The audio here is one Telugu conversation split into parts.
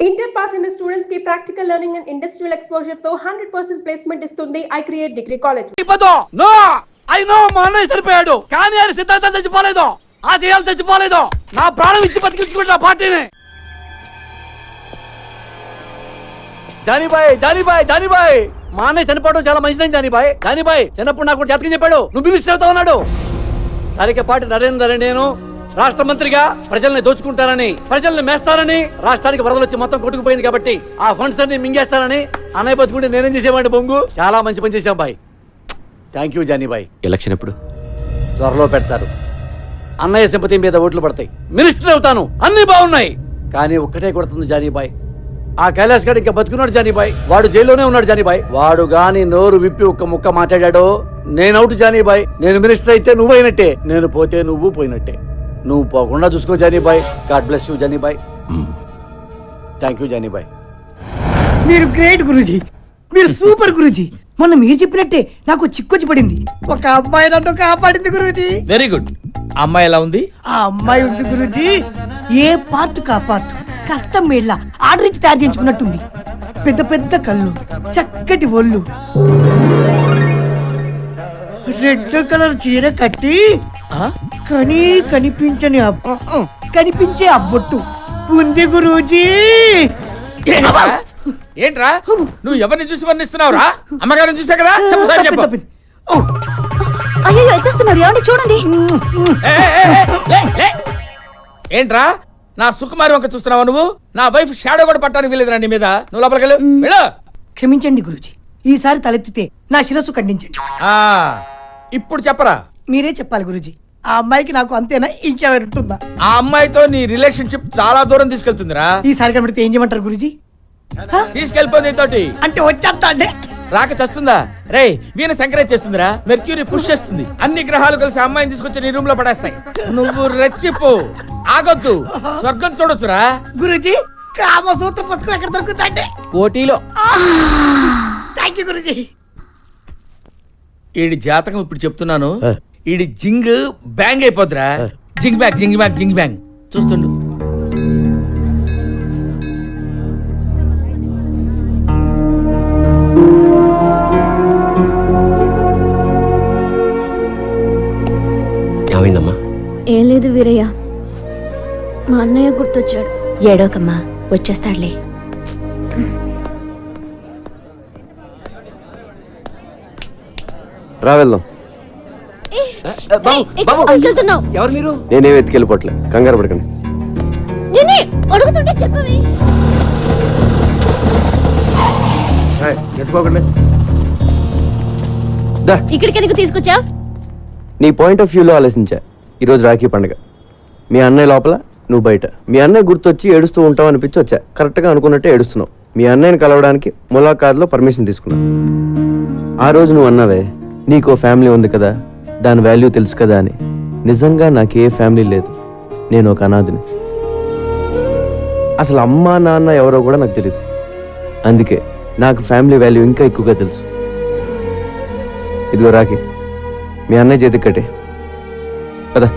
Inter pass in students की practical learning and industrial exposure तो 100% placement ఇస్తుంది I create degree college. No, I know మా అన్నయ్య చనిపోయాడు కానీ ఆయన సిద్ధాంతం చచ్చిపోలేదు, ఆశయాలు చచ్చిపోలేదు. నా ప్రాణం ఇచ్చి బతికించుకుంటా పార్టీని. జానీబాయ్ మా అన్నయ్య చనిపోవడం చాలా మంచిదని జానీబాయ్ చిన్నప్పుడు నాకు కూడా జాతకం చెప్పాడు, నువ్వు మినిస్టర్ అవుతా ఉన్నాడు. తరికపాటి నరేందర్ నేను రాష్ట్ర మంత్రిగా ప్రజల్ని దోచుకుంటానని, ప్రజల్ని మేస్తానని, రాష్ట్రానికి వరదలు వచ్చి మొత్తం కొట్టుకుపోయింది కాబట్టి ఆ ఫండ్స్ అన్ని మింగేస్తానని అన్నయ్య బతుకుంటే నేనేం చేసేవాడిని బొంగు. చాలా మంచి పని చేశాం బాయ్. థ్యాంక్ యూ జానీబాయ్. ఎలక్షన్ ఎప్పుడు? త్వరలో పెడతారు. అన్నయ్య సింపతి మీద ఓట్లు పడతాయి, మినిస్టర్ అవుతాను, అన్ని బాగున్నాయి. కానీ ఒక్కటే కొడుతుంది జానీబాయ్, ఆ కైలాస్ గారు ఇంకా బతుకున్నాడు జానీబాయ్. వాడు జైల్లోనే ఉన్నాడు జానీబాయ్. వాడు గాని నోరు విప్పి ఒక్క ముక్క మాట్లాడాడో నేను అవుట్ జానీబాయ్. నేను మినిస్టర్ అయితే నువ్వు అయినట్టే, నేను పోతే నువ్వు పోయినట్టే. నువ్వు పోకుండా చూసుకో Jani Bhai. God bless you Jani Bhai. Thank you Jani Bhai. మీరు గ్రేట్ గురూజీ, మీరు సూపర్ గురూజీ. మొన్న మీరు చెప్పినట్టే నాకు చిక్కొచ్చి పడింది. ఒక అమ్మాయి నన్ను కాపాడింది గురూజీ. Very good. అమ్మాయి ఎలా ఉంది? ఆ అమ్మాయి ఉంది గురూజీ, ఏ పార్ట్ కా పార్ట్ కష్టం మేళ్ళ ఆర్డర్ ఇచ్చి తయారు చేయించుకున్నట్టుంది. పెద్ద పెద్ద కళ్ళు, చక్కటి ఒళ్ళు, రెడ్ కలర్ చీర కట్టి కనిపించని కనిపించే అబ్బొట్టు ఉంది గురూజీ. ఏంట్రా నువ్వు ఎవరిని చూసి వర్ణిస్తున్నావురా? అమ్మగారిని చూసా కదా. అయ్యో ఎత్తేస్తున్నారు, ఏమండి చూడండి. ఏంట్రా నా సుకుమారి వంక చూస్తున్నావా నువ్వు? నా వైఫ్ షాడో కూడా పట్టడానికి వీలేదురా నీ మీద. నువ్వు లోపలికి వెళ్ళు. క్షమించండి గురూజీ, ఈసారి తలెత్తితే నా శిరస్సు ఖండించండి. ఇప్పుడు చెప్పరా. మీరే చెప్పాలి గురూజీ. ఆ అమ్మాయికి నాకు అంతేనా, ఇంకెవరు ఉంటుందా? ఆ అమ్మాయితో నీ రిలేషన్షిప్ చాలా దూరం తీసుకెళ్తుందిరా. ఈసారి కనబడితే ఏం చేయమంటారు గురూజీ? తీసుకెళ్ళిపోయింది తోటి. అంటే వచ్చేస్తా అండి. రాక చస్తుందా రే? వీణ ఎంకరేజ్ చేస్తుందిరా, మెర్క్యూరీ పుష్ చేస్తుంది. అన్ని గ్రహాలు కలిసి అమ్మాయిని తీసుకొచ్చి నీ రూమ్ లో పడేస్తాయి. నువ్వు రెచ్చిపో, ఆగొద్దు, స్వర్గం చూడొచ్చురా. గురూజీ కామసూత్ర పుస్తకం ఎక్కడ దొరుకుతాండి? పోటీలో. Thank you Guruji. ఈడి జాతకం ఇప్పుడు చెప్తున్నాను, ఈడి జింగ్ బ్యాంగ్ అయిపోద్దిరా. జింగ్ బ్యాంగ్ జింగ్ బ్యాంగ్ జింగ్ బ్యాంగ్ చూస్తుండు. ఏమైందమ్మా? ఏం లేదు వీరయ్య, మా అన్నయ్య గుర్తొచ్చాడు. ఏడోకమ్మా, వచ్చేస్తాడులే. రా వెళ్దాం. ఎవరు మీరు? నేనే వెతికెళ్ళిపోట్లే, కంగారు పడకండి. అడుగుతుంటే చెప్పవి. ఇక్కడికి ఎందుకు తీసుకొచ్చా? నీ పాయింట్ ఆఫ్ వ్యూలో ఆలోచించా. ఈరోజు రాఖీ పండుగ, మీ అన్నయ్య లోపల, నువ్వు బయట. మీ అన్నయ్య గుర్తొచ్చి ఏడుస్తూ ఉంటావు అనిపించి వచ్చా. కరెక్ట్గా అనుకున్నట్టే ఏడుస్తున్నావు. మీ అన్నయ్యని కలవడానికి ములాఖాత్లో పర్మిషన్ తీసుకున్నా. ఆ రోజు నువ్వు అన్నావే, నీకో ఫ్యామిలీ ఉంది కదా, దాని వాల్యూ తెలుసు కదా అని. నిజంగా నాకే ఫ్యామిలీ లేదు, నేను ఒక అనాథని. అసలు అమ్మా నాన్న ఎవరో కూడా నాకు తెలియదు. అందుకే నాకు ఫ్యామిలీ వాల్యూ ఇంకా ఎక్కువగా తెలుసు. ఇదిగో రాఖీ, మీ అన్నయ్య చేతికి కట్టే కదా.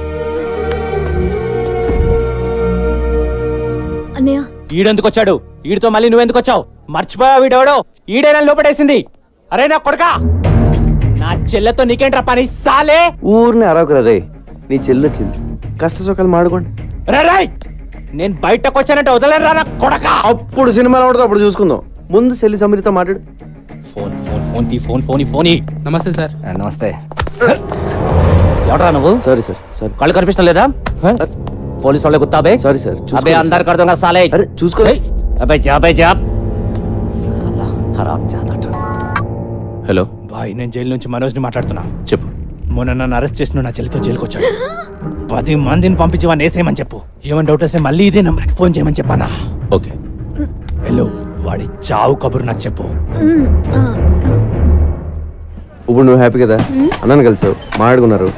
అన్నయ్య ఈడెందుకు వచ్చాడు? ఈడితో మళ్ళీ నువ్వెందుకు వచ్చావు? మర్చిపోయా వీడెవడో? ఈడైనా లోపడేసింది. అరే నా కొడకా, నా చెల్లెతో నీకేంట్రా పని సాలే? ఊరిని అరవకరా రే, నీ చెల్లి వచ్చింది, కష్ట సుఖాలు మాడుకోండి. రేయ్, నేను బయటకు వచ్చానంటే వదలరా నా కొడకా. అప్పుడు సినిమాలో ఉంటుంది, అప్పుడు చూసుకుందాం. ముందు చెల్లి సమీరితో మాట్లాడు. ఫోన్ ఫోన్ ఫోన్ తీ, ఫోన్ ఫోన్ ఫోన్. నమస్తే సార్. నమస్తే. ఎవడరా నువ్వు? Sorry sir, sorry. కళ్ళు కనిపించడం లేదా? పోలీసు వాళ్ళే గుత్తాబే. సారీ సార్, అబే అందరు కడతాం సాలే. అరే చూసుకో. అబే జాబ్ సాలా ఖరాబ్ జాదట. హలో బాయ్, నేను జైలు నుంచి మనోజ్ని మాట్లాడుతున్నా. చెప్పు. మొన్న నన్ను అరెస్ట్ చేసిన నా చెల్లితో జైలుకి వచ్చాడు. 10 మందిని పంపించి వాడిని వేసేయమని చెప్పు. ఏమని డౌట్ వస్తే మళ్ళీ ఇదే నంబర్కి ఫోన్ చేయమని చెప్పానా? ఓకే. హలో, వాడి చావు కబురు నాకు చెప్పు. ఇప్పుడు నువ్వు హ్యాపీ కదా? అన్నాను కలిసావు, మాట్లాడుకున్నారు,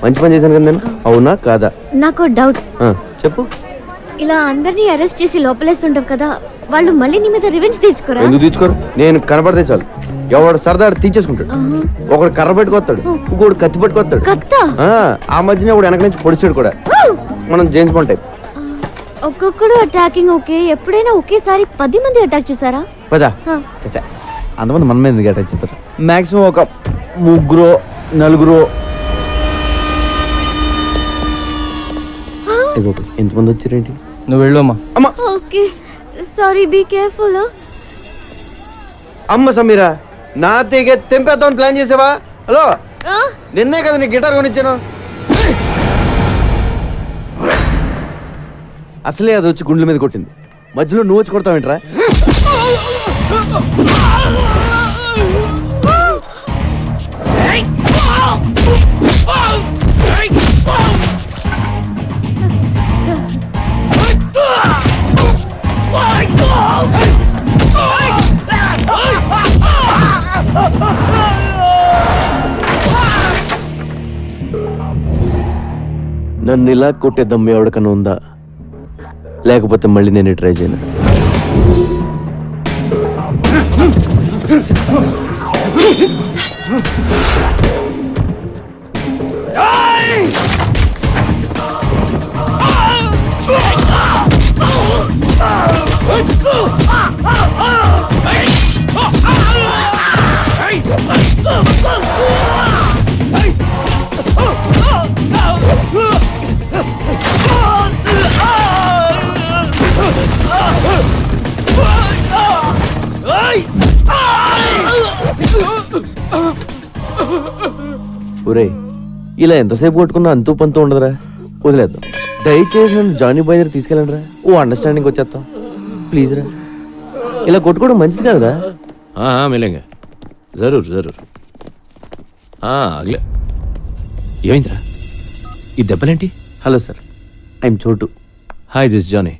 మంచి పని చేశాను కదా నేను. అవునా కాదా? నాకు డౌట్. చెప్పు. ఇలా అందరినీ అరెస్ట్ చేసి లోపలేస్తుంటాం కదా, వాళ్ళు మళ్ళీ నీ మీద రివెంజ్ తీర్చుకోరా? ఎందుకు తీర్చుకోరు? నేను కనపడితే చాలు, ఎవడు సరదాడు తీసేసుకుంటాడు. ఒకడు కర్ర పెట్టుకొస్తాడు, ఇంకోడు కత్తి పట్టుకొస్తాడు. ఆ మధ్యన ఒకడు వెనక నుంచి పొడిచాడు కూడా. మనం జేమ్స్ బాండ్ టైప్. ఒక్కొక్కడు అటాకింగ్ ఓకే, ఎప్పుడైనా ఒకేసారి 10 మంది అటాక్ చేశారా? పదా హా. చచ్చా అంతమంది మన మీద ఎందుకు అటాచ్ చేస్తారు? మాక్సిమం ఒక 3 4. ఎంతమంది వచ్చారేంటి? నువ్వు వెళ్ళమ్మా. అమ్మ ఓకే సారీ, బీ కేర్ఫుల్. అమ్మ సమీరా, నా తెగే తెంపేద్దామని ప్లాన్ చేసావా? హలో, నిన్నే కదా నీ గిటార్ కొనిచ్చాను. అసలే అది వచ్చి గుండెల మీద కొట్టింది, మధ్యలో నువ్వు వచ్చి కొడతావేంట్రా? నన్ను ఇలా కొట్టే దమ్ము ఎవరికన్నా ఉందా? లేకపోతే మళ్ళీ నేను ట్రై చేయను. ఒరే, ఇలా ఎంతసేపు కొట్టుకున్నా అంతూ పంతూ ఉండదురా, వదిలేద్దాం. దయచేసి నన్ను జానీ బాయ్ దగ్గర తీసుకెళ్ళండి రా, ఓ అండర్స్టాండింగ్ వచ్చేస్తాం ప్లీజ్ రా. ఇలా కొట్టుకోవడం మంచిది కాదురా. మిలేంగా జరూర్ జరూర్. అగలే ఏమైందిరా? ఈ దెబ్బలేంటి? Hello sir, I'm Chhotu. Hi this Johnny.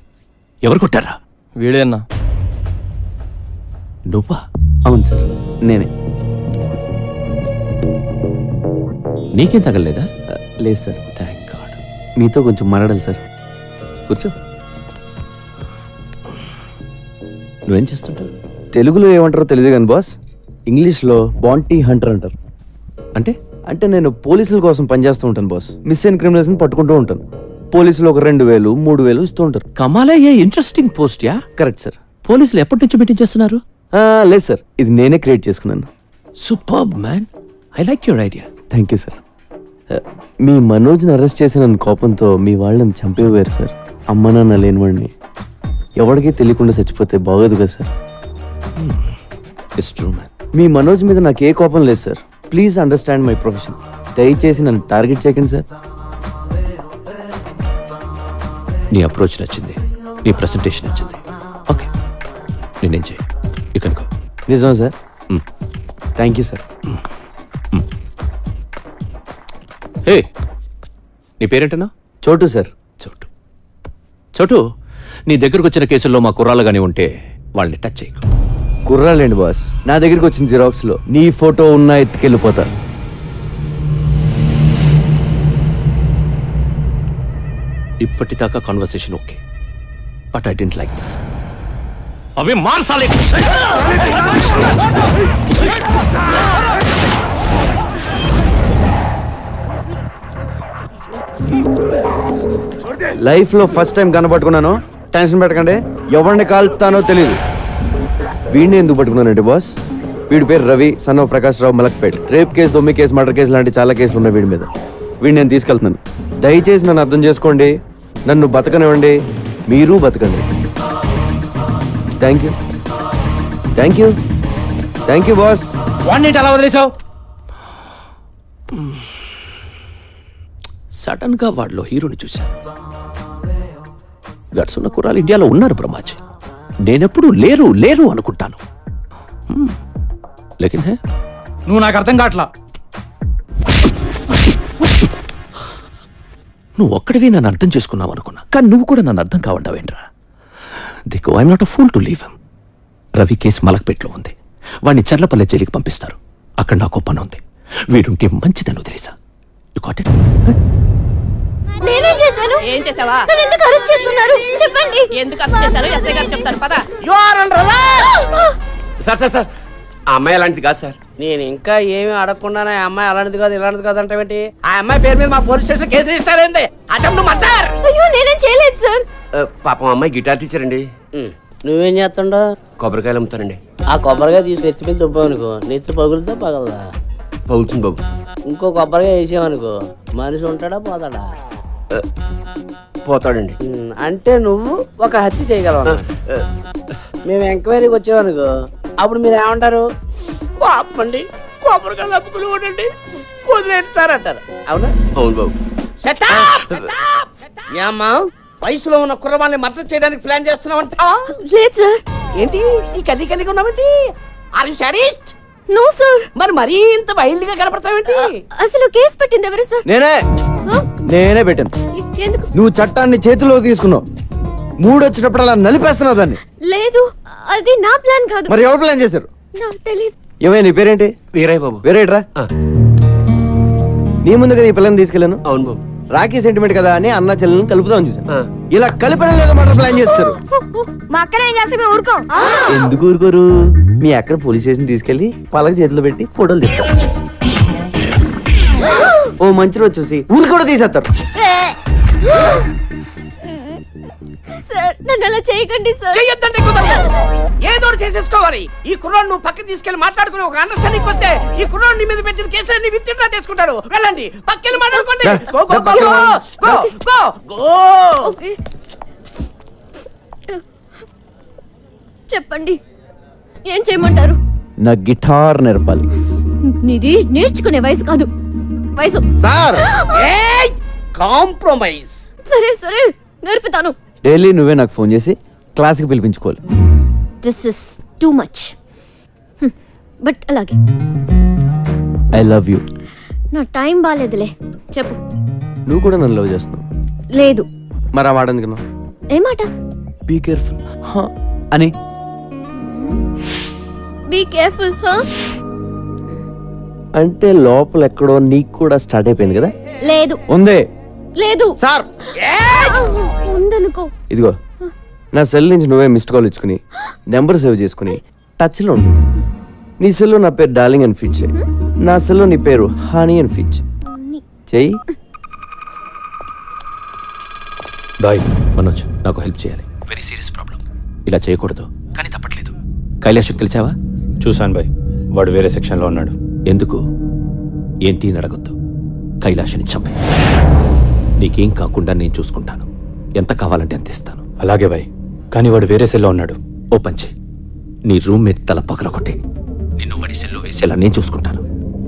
ఎవరు కొట్టారా? వీడేనా? నువ్వా? అవును సార్, నేనే. నీకేం తగలలేదా? లేదు సార్. Thank God. మీతో కొంచెం మాట్లాడాలి సార్. కూర్చో. నువ్వేం చేస్తుంటావు? తెలుగులో ఏమంటారో తెలియదు కానీ బాస్, ఇంగ్లీష్లో బాంటీ హంటర్ అంటారు. అంటే అంటే నేను పోలీసుల కోసం పనిచేస్తూ ఉంటాను బాస్. మిస్ అయిన క్రిమినల్స్ని పట్టుకుంటూ ఉంటాను. పోలీసులు ఒక 2000 3000 ఇస్తూ ఉంటారు. కమాలే, ఏ ఇంట్రెస్టింగ్ పోస్ట్ యా. Correct sir. పోలీసులు ఎప్పటి నుంచి మీటింగ్ చేస్తున్నారు? లేదు సార్, ఇది నేనే క్రియేట్ చేసుకున్నాను. Superb man, I like your idea. Thank you sir. మీ మనోజ్ని అరెస్ట్ చేసిన కోపంతో మీ వాళ్ళని చంపేవారు సార్. అమ్మ నాన్న లేనివాడిని ఎవరికీ తెలియకుండా చచ్చిపోతే బాగోదు కదా సార్. It's true man. మీ మనోజ్ మీద నాకు ఏ కోపం లేదు sir. Please understand my profession. దయచేసి నన్ను టార్గెట్ చేయకండి సార్. నీ అప్రోచ్ నచ్చింది, నీ ప్రెసెంటేషన్ నచ్చింది. ఓకే, నేనేం చేయి, యూ కెన్ గో. నిజమా sir? Thank you sir. Hey, నీ పేరేంటన్నా? చోటు సార్. చోటు. చోటు, నీ దగ్గరకు వచ్చిన కేసుల్లో మా కుర్రాళ్ళు కానీ ఉంటే వాళ్ళని టచ్ చేయకు. కుర్రాలేండి బాస్, నా దగ్గరికి వచ్చిన జిరాక్స్లో నీ ఫోటో ఉన్నా ఎత్తుకెళ్ళిపోతా. ఇప్పటిదాకా conversation okay, but I don't like this. అవి మార్చాలి. లైఫ్లో ఫస్ట్ టైం కనపట్టుకున్నాను. టెన్షన్ పెట్టకండి, ఎవరిని కాల్తానో తెలియదు. వీడిని ఎందుకు పట్టుకున్నానంటే బాస్, వీడి పేరు Ravi, son of Prakash Rao, Malakpet. Rape case, దొమ్మి కేసు, మర్డర్ కేసు లాంటి చాలా కేసులు ఉన్నాయి వీడి మీద. వీడిని నేను తీసుకెళ్తున్నాను. దయచేసి నన్ను అర్థం చేసుకోండి, నన్ను బతకనివ్వండి, మీరు బతకండి. Thank you, thank you, thank you boss. వాడిని అలా వదిలేసావు? సడన్ గా వాడిలో హీరోని చూశాను. గట్స్ ఉన్న కుర్రాలు ఇండియాలో ఉన్నారు బ్రహ్మాజీ. నేనెప్పుడు లేరు లేరు అనుకుంటాను. లేకిన్ హే, నువ్వు నాకు అర్థం కావట్లా. నువ్వు ఒక్కడివి నన్ను అర్థం చేసుకున్నావు అనుకున్నా, కానీ నువ్వు కూడా నన్ను అర్థం కావంటావేంట్రా? దిక్కు, I'm not a fool to leave him. Ravi case మలక్పేట్లో ఉంది, వాడిని చర్లపల్లె జైలుకి పంపిస్తారు. అక్కడ నాకు పని ఉంది. వీడుంటే మంచిదని వదిలేసా. You got it? నేనేం చేశాను? ఏం చేసావా? నన్ను ఎందుకు అరెస్ట్ చేస్తున్నారు? చెప్పండి. ఎందుకు అరెస్ట్ చేశారు? ఎస్ఐ గారు చెప్తారు పద. సార్ సార్ సార్, ఆ అమ్మాయి అలాంటిది కాదు సార్. నేను ఇంకా ఏమీ అడగకుండానే ఆ అమ్మాయి అలాంటిది కాదు ఇలాంటిది కాదు అంటే ఆ అమ్మాయి పేరు మీద మా పోలీస్ స్టేషన్ కేసు రిజిస్టర్ అయింది. Attempt murder. అయ్యో, నేనేం చేయలేదు సార్. పాపం అమ్మాయి గిటార్ టీచర్ అండి. నువ్వేం చేస్తుండో? కొబ్బరికాయలు అమ్ముతానండి. ఆ కొబ్బరికాయ తీసి నెత్తిపోయి దుబ్బావనుకో, నెత్తి పగులుతా పగలదా? పగులుతుంది బాబు. ఇంకో కొబ్బరికాయ వేసావనుకో, మనిషి ఉంటాడా పోతాడా? పోతాడండి. అంటే నువ్వు ఒక హత్య చేయగలవు. మేము ఎంక్వైరీకి వచ్చామనుకో, అప్పుడు మీరు ఏమంటారు? పాపండి, కొబ్బరికాయలు అప్పుకులు ఉండండి, వదిలేస్తారంటారు. అవునా? అవును బాబు. ఏమ్మా వయసులో ఉన్న కుర్రవాళ్ళని మద్దతు చేయడానికి ప్లాన్ చేస్తున్నావంటావా? లేదు సార్. ఏంటి ఈ కల్లి కలిగి ఉన్నావేంటి? Are you sadist? No sir. మరి మరీ ఇంత వైల్డ్ గా కనపడతావేంటి? అసలు కేసు పెట్టింది ఎవరు సార్? నేనే పెట్టాను. ఎందుకు? నువ్వు చట్టాన్ని చేతిలో తీసుకున్నావు. మూడు వచ్చేటప్పుడు అలా నలిపేస్తున్నావు దాన్ని. లేదు, అది నా ప్లాన్ కాదు. మరి ఎవరు ప్లాన్ చేశారు? నాకు తెలియదు. ఏమైనా నీ పేరేంటి? వీరయ్య బాబు. వేరేట్రా? నీ ముందు కదా ఈ పిల్లని తీసుకెళ్ళాను. అవును బాబు. రాఖీ సెంటిమెంట్ కదా అని అన్న చెల్లెలను కలుపుదామని చూసాను. ఆ. ఇలా కలిపడం లేదో మాట ప్లాన్ చేస్తారు. మా అక్కనే ఏం చేస్తే మేము ఊరుకోం. ఎందుకు ఊరుకోరు? మీ అక్కడ పోలీస్ స్టేషన్ తీసుకెళ్లి పలక చేతిలో పెట్టి ఫోటోలు తీస్తారు. ఓ మంచి రోజు చూసి ఊరు కూడా తీసేస్తారు. సార్, నన్ను అలా చేయకండి సార్. చెయ్యొద్దంటే కుదరదు. ఏదో ఒకటి చేసేసుకోవాలి. ఈ కుర్రాడు నువ్వు పక్కకి తీసుకెళ్లి మాట్లాడుకుని ఒక అండర్స్టాండింగ్ వస్తే ఈ కుర్రాడు నీ మీద పెట్టిన కేసులన్నీ విత్డ్రా చేసుకుంటాడు. వెళ్ళండి, పక్కకి మాట్లాడుకోండి. Go go go go go go. Okay, చెప్పండి, ఏం చేయమంటారు? నా గిటార్ నేర్పాలి. నీది నేర్చుకునే వయసు కాదు, వయసు. సార్ ఏయ్, కాంప్రమైజ్. సరే సరే, నేర్పుతాను. డైలీ నువ్వే నాకు ఫోన్ చేసి క్లాస్కి పిలిపించుకోవాలి. This is too much, but అలాగే. I love you. నా టైం బాగాలేదులే, చెప్పు. నువ్వు కూడా నన్ను లవ్ చేస్తున్నావు. లేదు. మరి ఆ మాట ఎందుకు? ఏమాట? బీ కేర్ఫుల్ అని. Be careful. అంటే లోపల ఎక్కడో నీకు కూడా స్టార్ట్ అయిపోయింది కదా? లేదు. ఉందే. లేదు సార్. ఉందనుకో. ఇదిగో నా సెల్ నుంచి నువ్వే మిస్డ్ కాల్ ఇచ్చుకుని నెంబర్ సేవ్ చేసుకుని టచ్లో ఉండు. నీ సెల్లో నా పేరు డార్లింగ్ అని ఫీచ్ చేయి. నా సెల్లో నీ పేరు హనీ అని ఫీచ్ చెయ్యి. బాయ్ మనోజ్, నాకు హెల్ప్ చేయాలి. Very serious problem. ఇలా చేయకూడదు కానీ తప్పట్లేదు. కైలాష్ కలిసావా? చూశాను బాయ్, వాడు వేరే సెక్షన్లో ఉన్నాడు. ఎందుకు? ఏంటి అని అడగొద్దు. కైలాష్ని చంపే. నీకేం కాకుండా నేను చూసుకుంటాను. ఎంత కావాలంటే అంత ఇస్తాను. అలాగే బాయ్, కానీ వాడు వేరే సెల్లో ఉన్నాడు. ఓ పంచే, నీ రూమ్మేట్ తల పగలకొట్టే. నిన్ను వాడి సెల్లో వేసేలా నేను చూసుకుంటాను.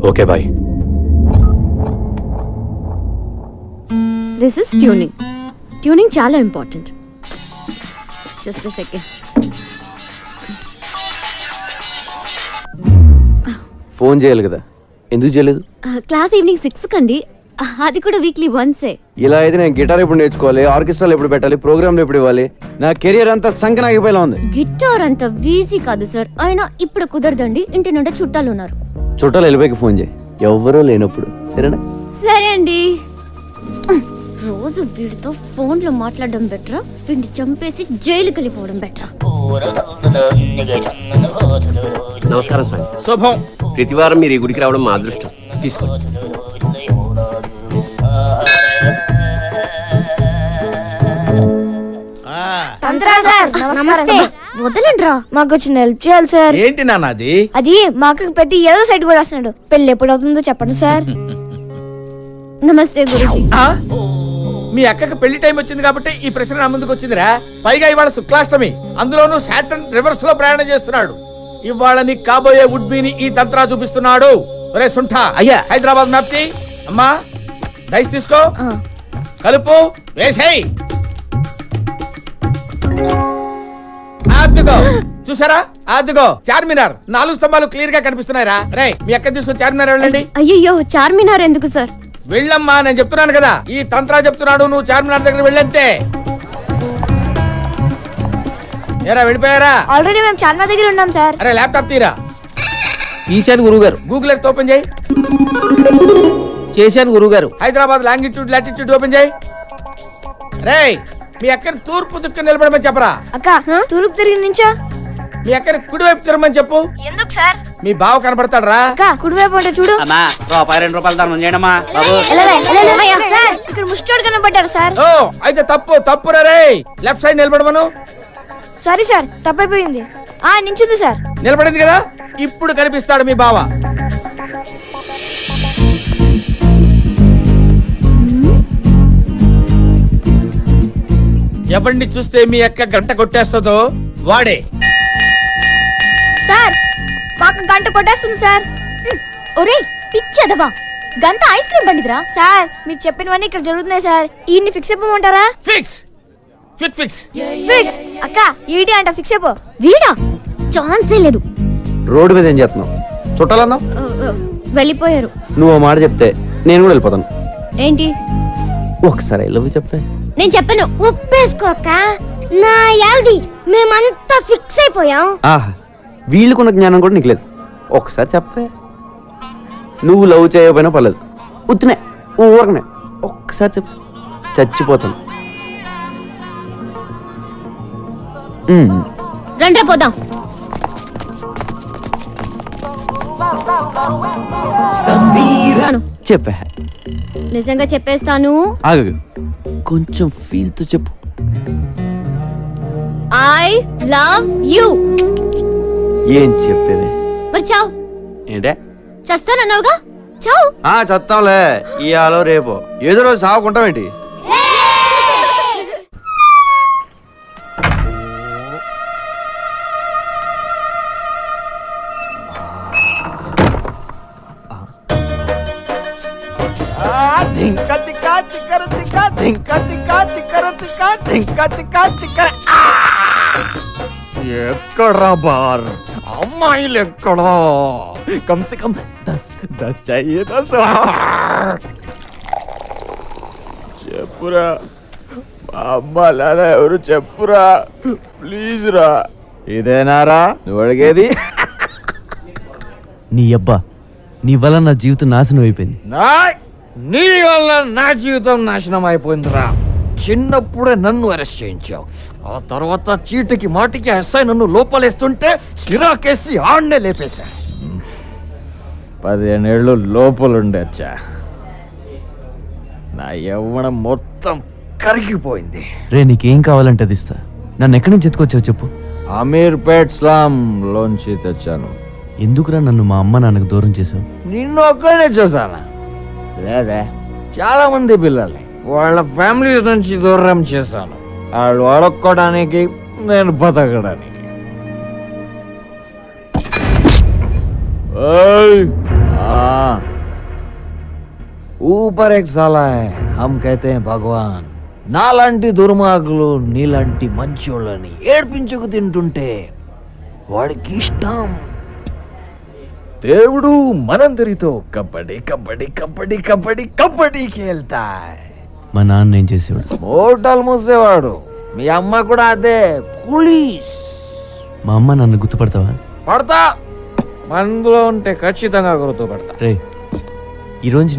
Okay bye. This is tuning. Tuning చాలా important. Just a second. Phone చేయాలి కదా, ఎందుకు చేయలేదు? క్లాస్ ఈవినింగ్ 6 కండి, అది కూడా వీక్లీ వన్సే. ఇలా అయితే నేను గిటార్ ఎప్పుడు నేర్చుకోవాలి, ఆర్కెస్ట్రాలు ఎప్పుడు పెట్టాలి, ప్రోగ్రాంలు ఎప్పుడు ఇవ్వాలి? నా కెరియర్ అంతా సంకనాగిపోయేలా ఉంది. గిటార్ అంత ఈజీ కాదు సార్. అయినా ఇప్పుడు కుదరదండి, ఇంటి నుండి చుట్టాలు ఉన్నారు. చుట్టాలు వెళ్ళిపోయి ఫోన్ చేయి, ఎవరో లేనప్పుడు. సరేనా? సరే అండి. రోజు వీడితో ఫోన్లో మాట్లాడడం బెటరా, వీడిని చంపేసి జైలుకి వెళ్ళిపోవడం బెటరా? నమస్కారం స్వామి. శుభం. ప్రతి వారం మీరు ఈ గుడికి రావడం మా అదృష్టం. తీసుకోండి. నమస్తే. వదలండి రా, మాకు చిన్న హెల్ప్ చేయాలి సార్. ఏంటి నాన్నది? అది మాకు పెద్ద ఏదో సైట్ కూడా వస్తున్నాడు. పెళ్లి ఎప్పుడు అవుతుందో చెప్పండి సార్. నమస్తే గురుజీ. మీ అక్కకి పెళ్లి టైం వచ్చింది కాబట్టి ఈ ప్రశ్న నా ముందుకు వచ్చిందిరా. పైగా ఇవాళ శుక్లాష్టమి, అందులోనూ సాటర్న్ రివర్స్ లో ప్రయాణం చేస్తున్నాడు. ఇవాళ నీకు కాబోయే వుడ్బీని ఈ తంత్రా చూపిస్తున్నాడు. ఒరే సుంఠా, అయ్యా. హైదరాబాద్ మ్యాప్ తీ. అమ్మా డైస్ తీసుకో, కలుపు, వేసేయ్. అద్దుగో, చూసారా? అద్దుగో చార్మినార్ 4 స్తంభాలు క్లియర్ గా కనిపిస్తున్నాయిరా. రే, మీ అక్క తీసుకొని చార్మినార్ వెళ్ళండి. అయ్యయ్యో, చార్మినార్ ఎందుకు సార్? వెళ్ళమ్మా, నేను చెప్తున్నాను కదా. ఈ తంత్రా చెప్తున్నాడు, నువ్వు చార్మినార్ దగ్గర వెళ్ళంతే. ఏరా వెళ్ళిపోయారా? ఆల్రెడీ మేము చార్మినార్ దగ్గర ఉన్నాం సార్. అరే ల్యాప్టాప్ తీరా. తీశాను గురువుగారు. గూగుల్ ఎర్త్ ఓపెన్ చేయి. చేశాను గురువుగారు. హైదరాబాద్ లాంగిట్యూడ్ లాటిట్యూడ్ ఓపెన్ చేయి. రే, మీ అక్కని తూర్పు దిక్కు నిలబడమని చెప్పరా. అక్క, తూర్పు తిరిగి నుంచా? మీ అక్కని కుడివైపు తిరమని చెప్పు. ఎందుకు సార్? మీ బావ కనబడతాడు రా. కుడివైపు అంటే చూడు. అమ్మా ₹2 ధర్మం చేయడమ్మా బాబు. సార్ ఇక్కడ ముష్టోడు కనబడ్డారు సార్. ఓ అయితే తప్పు రే. లెఫ్ట్ సైడ్ నిలబడమను. సారీ సార్, తప్పైపోయింది. నించుంది సార్. నిలబడింది కదా, ఇప్పుడు కనిపిస్తాడు మీ బావ. ఎవరిని చూస్తే మీ అక్క గంట కొట్టేస్తుందో వాడే. సార్ మాకు గంట కొట్టేస్తుంది సార్. ఒరే పిచ్చదవా, గంట ఐస్ క్రీమ్ బండిదిరా. సార్ మీరు చెప్పినవన్నీ ఇక్కడ జరుగుతున్నాయి సార్. ఈయన్ని ఫిక్స్ అయిపోమంటారా? ఫిక్స్ ఫిక్స్ ఫిక్స్ ఫిక్స్ అక్క ఈడి అంట ఫిక్స్ అయిపో. వీడా ఛాన్సే లేదు. రోడ్డు మీద ఏం చేస్తున్నావు? చుట్టాలన్నావు, వెళ్ళిపోయారు. నువ్వు ఆ మాట చెప్తే నేను కూడా వెళ్ళిపోతాను. ఏంటి? ఒకసారి ఐ లవ్ యు చెప్పే. నేను చెప్పను. ఒప్పేసుకోక నా యాల్ది మేమంతా ఫిక్స్ అయిపోయాం. ఆహా, వీళ్ళకున్న జ్ఞానం కూడా నీకు లేదు. ఒకసారి చెప్పే. నువ్వు లవ్ చేయకపోయినా పర్లేదు, ఉత్తినే ఊరకనే ఒక్కసారి చెప్పు, చచ్చిపోతాను. రండ్రా పోదాం. చెప్పే. నిజంగా చెప్పేస్తాను. ఆగు, కొంచెం ఫీల్ తో చెప్పు. I love you. ఏం చెప్పేది? మరి చావు. ఏంటే? చస్తానన్నావుగా, చావు. చస్తాంలే, ఇయాలో రేపో ఏదో రోజు సాగుకుంటామేంటి? జింక చిక్క చిక్కర చిక్క జింక చిక్క చిక్కర చిక్క జింక చిక్క చిక్కర. ఎక్కడా బార్ అమ్మాయిలు ఎక్కడా? కమ్సే కమ్ 10 चाहिए 10. చెప్పురా అమ్మ లాలా, ఎవరు చెప్పురా ప్లీజ్ రా. ఇదేనారా నువ్వు అడిగేది? నీ అబ్బా, నీ వల్ల నా జీవితం నాశనం అయిపోయింది. నీ వల్ల నా జీవితం నాశనం అయిపోయిందిరా. చిన్నప్పుడే నన్ను అరెస్ట్ చేయించావు, ఆ తర్వాత చీటికి మాటికి ఎస్ఐ నన్ను లోపలేస్తుంటే చిరాకేసి ఆడనే లేపేశా. 15 ఏళ్ళు లోపలుండొచ్చా. నా యవ్వనం మొత్తం కరిగిపోయింది. రే, నీకేం కావాలంటే అది ఇస్తా. నన్ను ఎక్కడి నుంచి ఎత్తుకొచ్చావు చెప్పు. అమీర్పేట్ స్లామ్ లోంచి తెచ్చాను. ఎందుకురా నన్ను మా అమ్మ నాన్నకు దూరం చేసావు? నిన్ను ఒక్కడే చూసానా? లేదా, చాలా మంది పిల్లల్ని వాళ్ళ ఫ్యామిలీస్ నుంచి దూరం చేశాను. వాళ్ళు అడుక్కోవడానికి, నేను బతకడానికి. ऊपर एक साला है, हम कहते हैं भगवान. నాలాంటి దుర్మార్గులు నీలాంటి మంచోళ్ళని ఏడ్పించుకు తింటుంటే వాడికి ఇష్టం. దేవుడు మనందరితో కబడ్డీ కబడ్డీ కబడ్డీ కబడ్డీ కబడ్డీ కేల్తా. మా నాన్న ఏం చేసేవాడు? హోటల్ మూసేవాడు. మీ అమ్మ కూడా అదే, కులీస్. మా అమ్మ నన్ను గుర్తుపడతావా? పడతా, మనలో ఉంటే ఖచ్చితంగా గుర్తుపడతా. రే, ఈరోజు